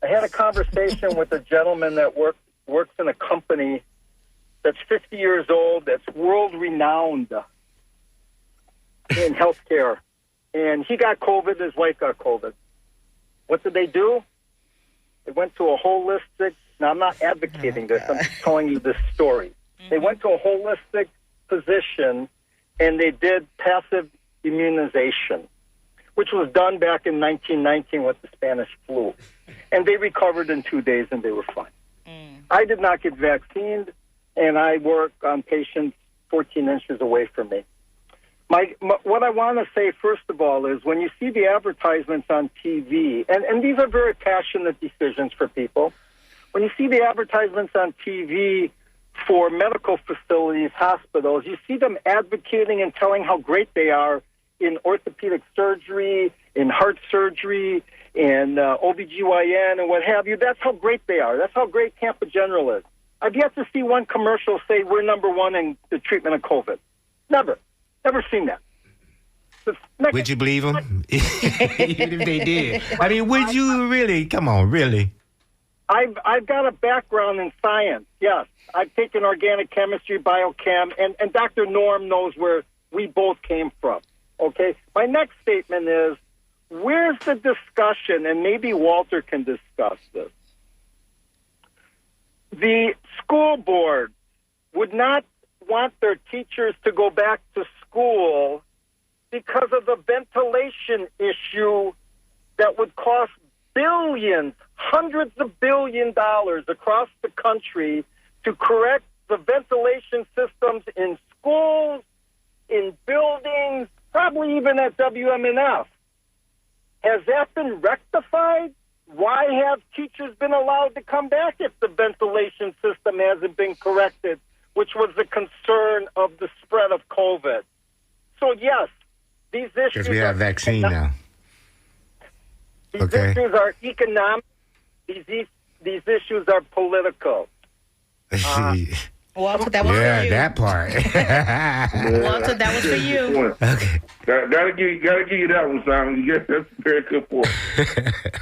I had a conversation with a gentleman that works in a company that's 50 years old, that's world-renowned in healthcare. And he got COVID. His wife got COVID. What did they do? They went to a holistic. Now, I'm not advocating this. I'm just telling you this story. Mm-hmm. They went to a holistic physician, and they did passive immunization, which was done back in 1919 with the Spanish flu. And they recovered in 2 days, and they were fine. I did not get vaccinated, and I work on patients 14 inches away from me. What I want to say, first of all, is when you see the advertisements on TV, and these are very passionate decisions for people, when you see the advertisements on TV for medical facilities, hospitals, you see them advocating and telling how great they are in orthopedic surgery, in heart surgery, in OBGYN and what have you. That's how great they are. That's how great Tampa General is. I've yet to see one commercial say we're number one in the treatment of COVID. Never seen that. Would you believe them? Even if they did. I mean, would you really? Come on, really? I've got a background in science, yes. I've taken organic chemistry, biochem, and Dr. Norm knows where we both came from, okay? My next statement is, where's the discussion, and maybe Walter can discuss this. The school board would not want their teachers to go back to school because of the ventilation issue that would cost billions, hundreds of $billions across the country to correct the ventilation systems in schools, in buildings, probably even at WMNF. Has that been rectified? Why have teachers been allowed to come back if the ventilation system hasn't been corrected, which was the concern of the spread of COVID? So, yes, these issues... Because we have a vaccine now. These issues are economic. These issues are political. Walter, that was for you. That part. Walter, that was for you. Okay. Gotta give you that one, Simon. That's a very good point.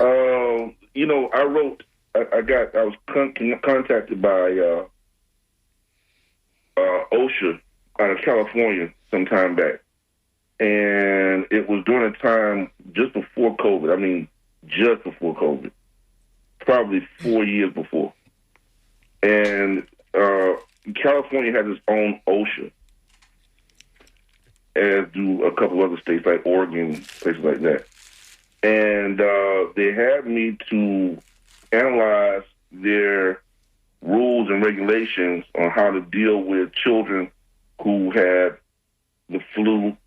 I wrote. I was contacted by OSHA out of California some time back, And it was during a time just before COVID. I mean, just before COVID. Probably 4 years before. And California has its own OSHA, as do a couple other states like Oregon, places like that. And they had me to analyze their rules and regulations on how to deal with children who had the flu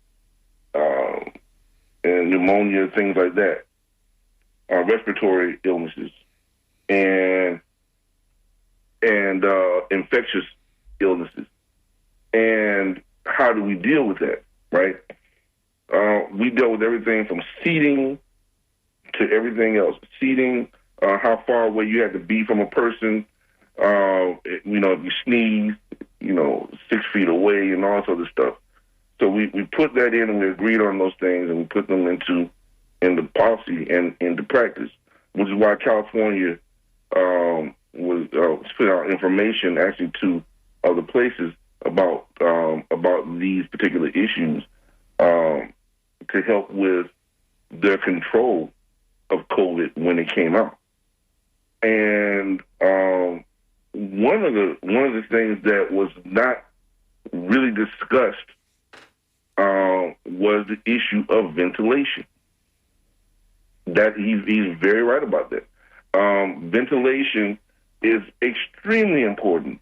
and pneumonia, things like that, respiratory illnesses, and infectious illnesses. And how do we deal with that, right? We dealt with everything from seating to everything else. Seating, how far away you had to be from a person, if you sneeze, 6 feet away and all sort of stuff. So we put that in and we agreed on those things and we put them into policy and into practice, which is why California was put out information actually to other places about these particular issues to help with their control of COVID when it came out. And one of the things that was not really discussed was the issue of ventilation. That he's very right about that. Ventilation is extremely important,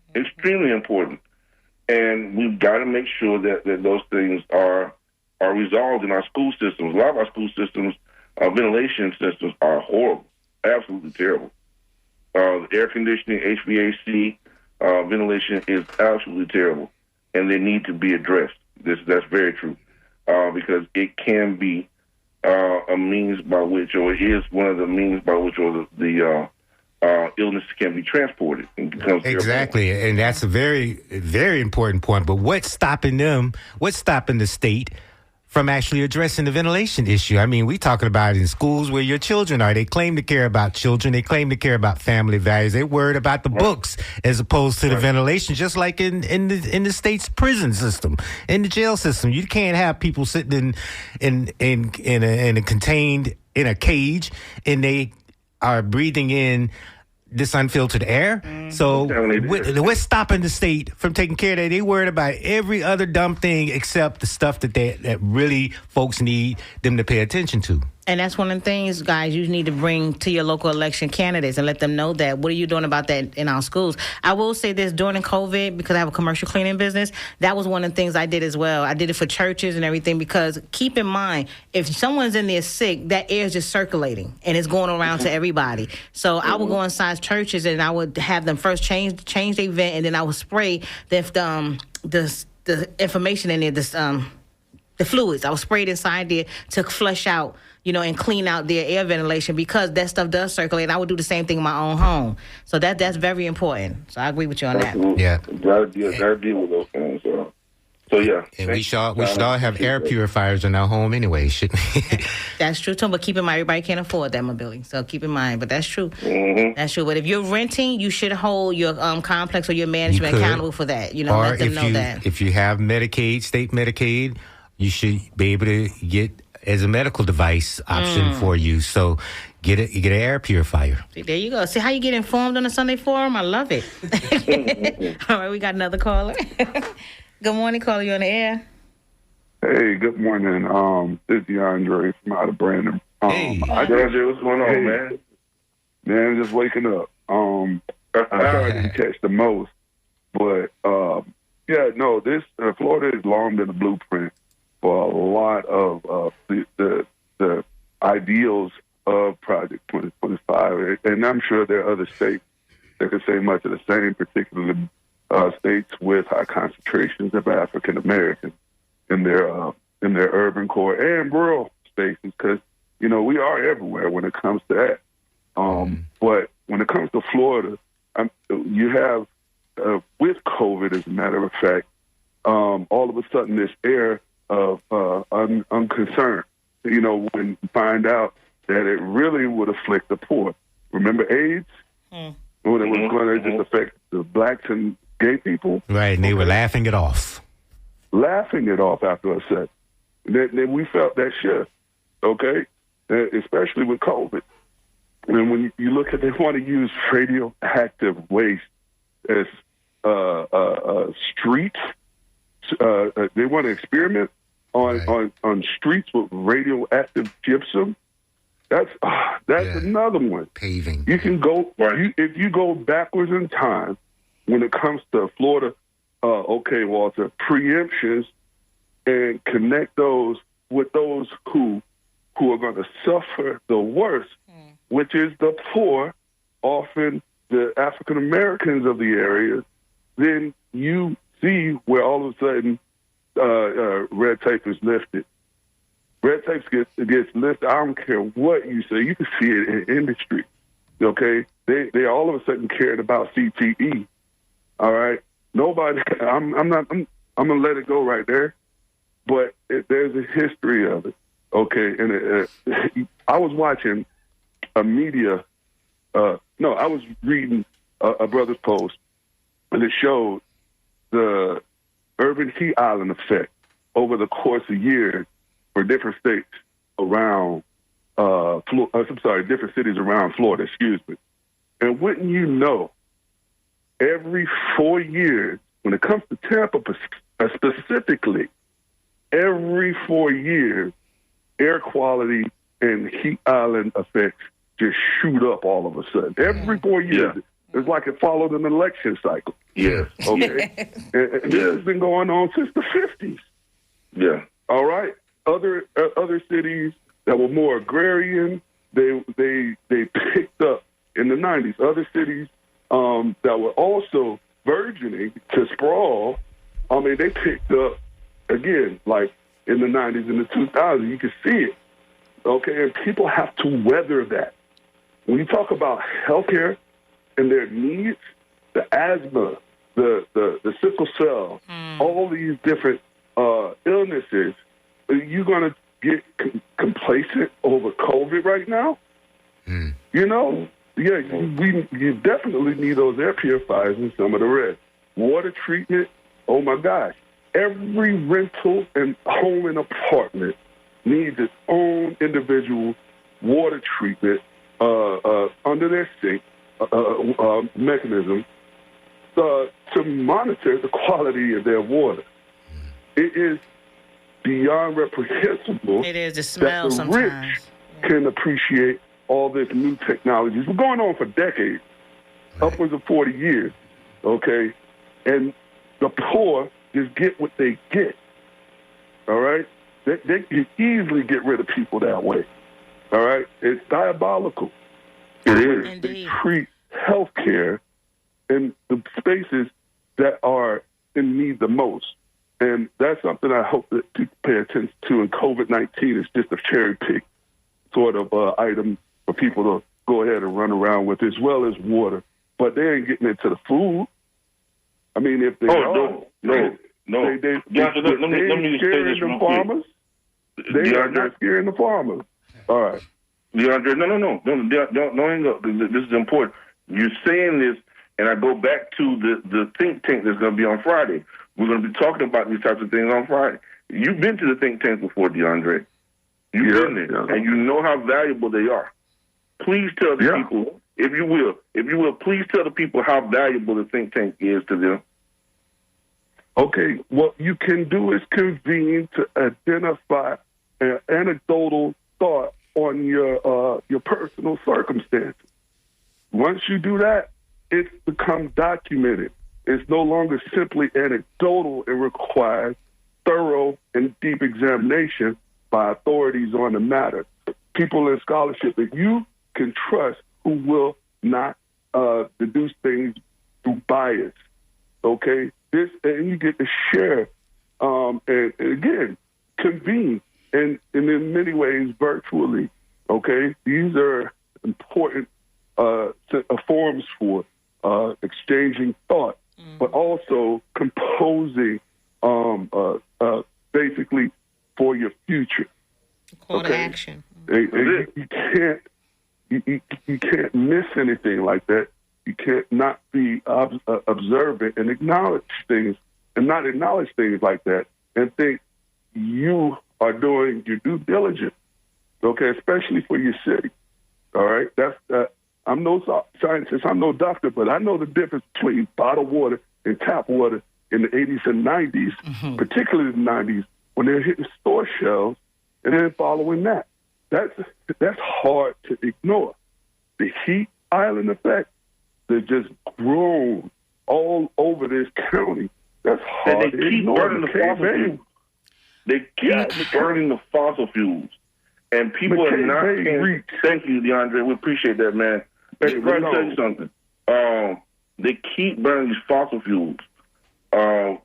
and we've got to make sure that those things are resolved in our school systems. A lot of our school systems, ventilation systems, are horrible, absolutely terrible. Air conditioning, HVAC, ventilation is absolutely terrible, and they need to be addressed. That's very true, because it can be a means by which, or it is one of the means by which, or the illness can be transported. Exactly, and that's a very, very important point. But what's stopping them? What's stopping the state from actually addressing the ventilation issue? I mean, we talking about in schools where your children are. They claim to care about children. They claim to care about family values. They're worried about the books as opposed to the ventilation, just like in the state's prison system, in the jail system. You can't have people sitting in a contained in a cage and they are breathing in this unfiltered air. So what's stopping the state from taking care of that? They worried about every other dumb thing except the stuff that really folks need them to pay attention to. And that's one of the things, guys, you need to bring to your local election candidates and let them know that. What are you doing about that in our schools? I will say this, during COVID, because I have a commercial cleaning business, that was one of the things I did as well. I did it for churches and everything, because keep in mind, if someone's in there sick, that air is just circulating and it's going around to everybody. So I would go inside churches and I would have them first change the vent, and then I would spray the information in there, the fluids. I would spray it inside there to flush out, and clean out their air ventilation, because that stuff does circulate. I would do the same thing in my own home. So that's very important. So I agree with you on that. Yeah. Gotta deal with those things. So yeah. And we should all have air purifiers in our home anyway, shouldn't we? That's true too, but keep in mind, everybody can't afford that mobility. So keep in mind, but that's true. Mm-hmm. That's true. But if you're renting, you should hold your complex or your management accountable for that. Or let them know that. If you have Medicaid, state Medicaid, you should be able to get as a medical device option for you. So get an air purifier. See, there you go. See how you get informed on a Sunday Forum? I love it. All right, we got another caller. Good morning, caller. You on the air? Hey, good morning. This is DeAndre from out of Brandon. Hey, DeAndre, what's going on, man? Man, just waking up. I didn't catch the most, but Florida has long been a blueprint for a lot of the ideals of Project 2025. And I'm sure there are other states that could say much of the same, particularly states with high concentrations of African Americans in their urban core and rural spaces, because, we are everywhere when it comes to that. But when it comes to Florida, you have, with COVID, as a matter of fact, all of a sudden this air of unconcern, when you find out that it really would afflict the poor. Remember AIDS? When it was going to just affect the blacks and gay people? Right, and they were laughing it off. Laughing it off after a set. Then we felt that shift, okay, especially with COVID. And when you look at, they want to use radioactive waste as streets. They want to experiment on streets with radioactive gypsum. That's another one. Paving. You can go if you go backwards in time when it comes to Florida. Okay, Walter, preemptions, and connect those with those who are going to suffer the worst, which is the poor, often the African Americans of the area. Then you see where all of a sudden red tape is lifted. Red tape gets lifted. I don't care what you say. You can see it in industry. Okay, they all of a sudden cared about CTE. All right, nobody. I'm gonna let it go right there. But there's a history of it. Okay, and I was watching a media. I was reading a brother's post, and it showed the urban heat island effect over the course of years for different states around. Different cities around Florida. Excuse me. And wouldn't you know, every 4 years, when it comes to Tampa specifically, every 4 years, air quality and heat island effects just shoot up all of a sudden. Every 4 years. Yeah. It's like it followed an election cycle. Yes. Okay. and this has been going on since the 50s. Yeah. All right. Other cities that were more agrarian, they picked up in the 90s. Other cities that were also burgeoning to sprawl, they picked up again, like in the 90s and the 2000s. You can see it, okay? And people have to weather that. When you talk about healthcare and their needs, the asthma, the sickle cell, all these different illnesses, you're going to get complacent over COVID right now? You know? Yeah, you definitely need those air purifiers and some of the rest. Water treatment, oh my gosh. Every rental and home and apartment needs its own individual water treatment under their sink mechanism to monitor the quality of their water. It is beyond reprehensible. It is the smell that the sometimes. rich can appreciate all this new technology. It's been going on for decades, upwards of 40 years, okay? And the poor just get what they get, all right? They can easily get rid of people that way, all right? It's diabolical. It is. Indeed. They treat healthcare in the spaces that are in need the most. And that's something I hope that people pay attention to. And COVID-19 is just a cherry pick sort of item for people to go ahead and run around with, as well as water. But they ain't getting into the food. I mean, if they no. They let me just say this real quick. They are not scaring the farmers. All right. DeAndre, no, hang up. This is important. You're saying this, and I go back to the think tank that's going to be on Friday. We're going to be talking about these types of things on Friday. You've been to the think tank before, DeAndre. You've been there, and you know how valuable they are. Please tell the people, if you will, please tell the people how valuable the think tank is to them. Okay, what you can do is convene to identify an anecdotal thought on your personal circumstances. Once you do that, it's become documented. It's no longer simply anecdotal. It requires thorough and deep examination by authorities on the matter. People in scholarship that you can trust who will not deduce things through bias. Okay? And you get to share and again, convene and in many ways virtually. Okay? These are important forums for exchanging thought, but also composing basically for your future. Call to action. You can't miss anything like that. You can't not be observant and acknowledge things, and not acknowledge things like that, and think you are doing your due diligence, okay, especially for your city. All right, I'm no scientist, I'm no doctor, but I know the difference between bottled water and tap water in the 80s and 90s, particularly the 90s, when they're hitting store shelves and then following that. That's hard to ignore. The heat island effect that just grown all over this county. That's hard to ignore. Burning the fossil fuels. They keep burning the fossil fuels. And people are not paying. Thank you, DeAndre. We appreciate that, man. Let me tell you something. They keep burning these fossil fuels. And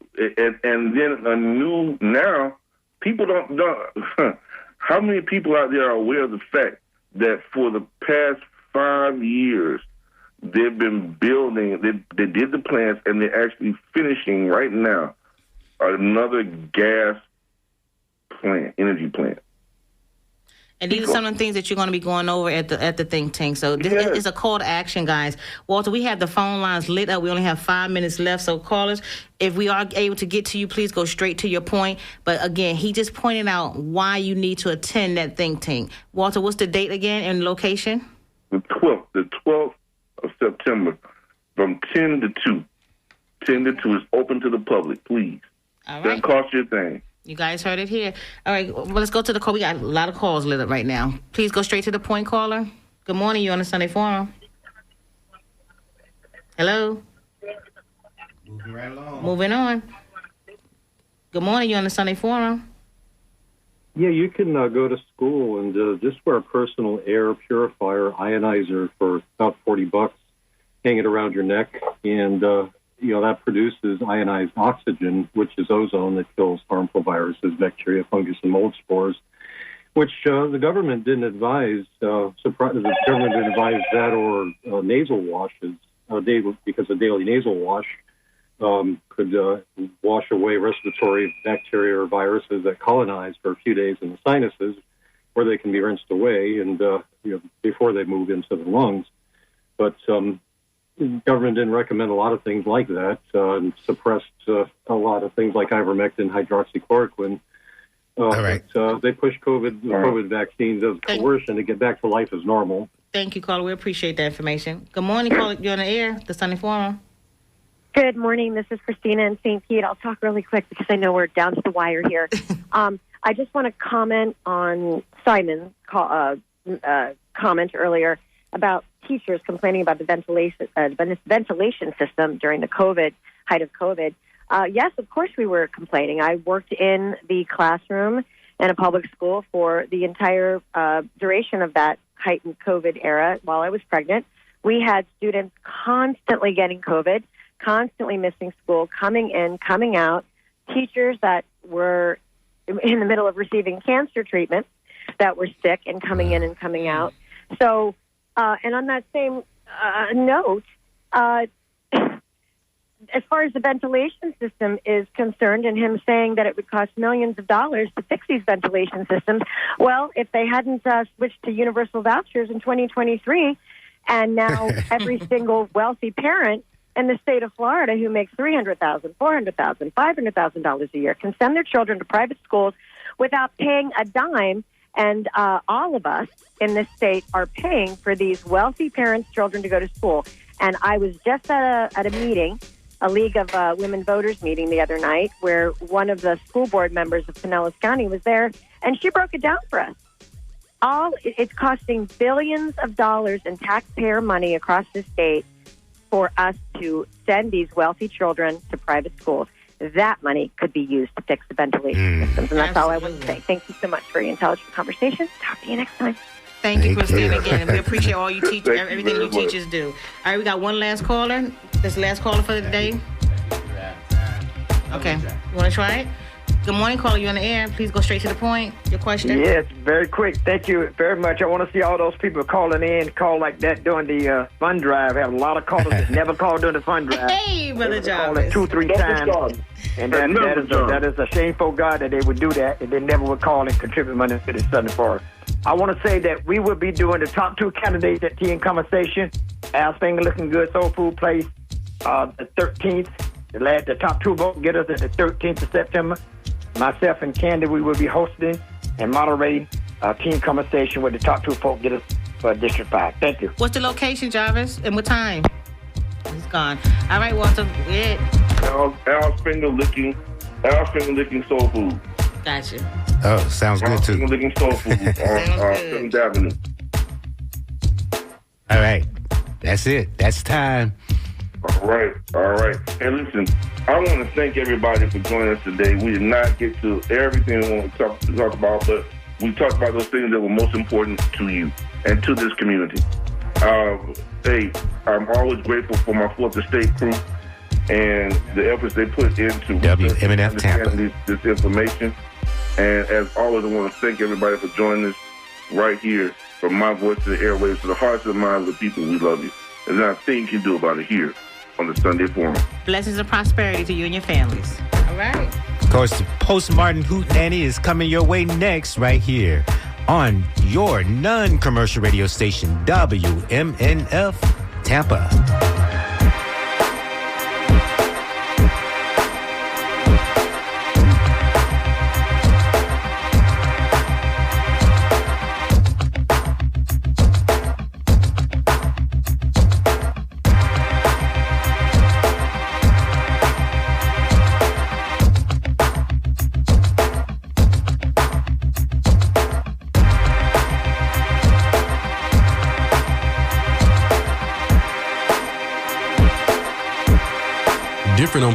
then now, people don't how many people out there are aware of the fact that for the past 5 years, they've been building, they did the plants, and they're actually finishing right now another gas plant, energy plant. And these are some of the things that you're going to be going over at the think tank. So this is a call to action, guys. Walter, we have the phone lines lit up. We only have 5 minutes left. So callers, if we are able to get to you, please go straight to your point. But again, he just pointed out why you need to attend that think tank. Walter, what's the date again and location? The 12th of September from 10 to 2. 10 to 2 is open to the public, please. All right. Doesn't cost you a thing. You guys heard it here. All right, well, let's go to the call. We got a lot of calls lit up right now. Please go straight to the point, caller. Good morning. You're on the Sunday Forum. Hello? Moving right along. Moving on. Good morning. You're on the Sunday Forum. Yeah, you can go to school and just wear a personal air purifier ionizer for about $40. Hang it around your neck, and that produces ionized oxygen, which is ozone that kills harmful viruses, bacteria, fungus, and mold spores, which the government didn't advise. The government didn't advise that or nasal washes, because a daily nasal wash could wash away respiratory bacteria or viruses that colonize for a few days in the sinuses, where they can be rinsed away and before they move into the lungs. But the government didn't recommend a lot of things like that and suppressed a lot of things like ivermectin, hydroxychloroquine. All right. But, they pushed COVID vaccines as coercion to get back to life as normal. Thank you, caller. We appreciate that information. Good morning, caller. You're on the air, the Sunday Forum. Good morning. This is Christina in St. Pete. I'll talk really quick because I know we're down to the wire here. I just want to comment on Simon's comment earlier about teachers complaining about the ventilation system during the height of COVID. Yes, of course we were complaining. I worked in the classroom in a public school for the entire duration of that heightened COVID era while I was pregnant. We had students constantly getting COVID, constantly missing school, coming in, coming out, teachers that were in the middle of receiving cancer treatment that were sick and coming in and coming out. So, and on that same note, as far as the ventilation system is concerned and him saying that it would cost millions of dollars to fix these ventilation systems, well, if they hadn't switched to universal vouchers in 2023, and now every single wealthy parent in the state of Florida who makes $300,000, $400,000, $500,000 a year can send their children to private schools without paying a dime. And all of us in this state are paying for these wealthy parents' children to go to school. And I was just at a meeting, a League of Women Voters meeting the other night, where one of the school board members of Pinellas County was there, and she broke it down for us. It's costing billions of dollars in taxpayer money across the state for us to send these wealthy children to private schools. That money could be used to fix the ventilation systems. And that's all I want to say. Thank you so much for your intelligent conversation. Talk to you next time. Thank you, Christina, again. And we appreciate all you teach, everything you teachers do. All right, we got one last caller. This last caller for the day. Okay. You want to try it? Good morning, caller. You on the air. Please go straight to the point. Your question? Yes, very quick. Thank you very much. I want to see all those people calling in, call like that during the fund drive. I have a lot of callers that never called during the fund drive. Hey, Brother Call Jarvis. it 2-3 times. And that is a shameful God that they would do that, and they never would call and contribute money to the Sunday Forum. I want to say that we will be doing the top 2 candidates at Tea and Conversation. Al Finger Looking Good Soul Food Place, the 13th. The top 2 vote get us at the 13th of September. myself and Candy, we will be hosting and moderating a team conversation with the top 2 folk get us for District 5. Thank you. What's the location, Jarvis, and what time? He's gone. All right, Walter. Al's Finger Licking Soul Food. Gotcha. Oh, sounds good too. Finger Licking Soul Food on 7th Avenue. All right, that's it. That's time. All right. Hey, listen, I want to thank everybody for joining us today. We did not get to everything we want to talk about, but we talked about those things that were most important to you and to this community. Hey, I'm always grateful for my 4th Estate crew and the efforts they put into WMNF Tampa. This information. And as always, I want to thank everybody for joining us right here, from my voice to the airwaves, to the hearts and minds of the people. We love you. There's not a thing you can do about it here on the Sunday Forum. Blessings and prosperity to you and your families. All right. Of course, the Postmodern Hootenanny is coming your way next right here on your non-commercial radio station, WMNF Tampa. Different on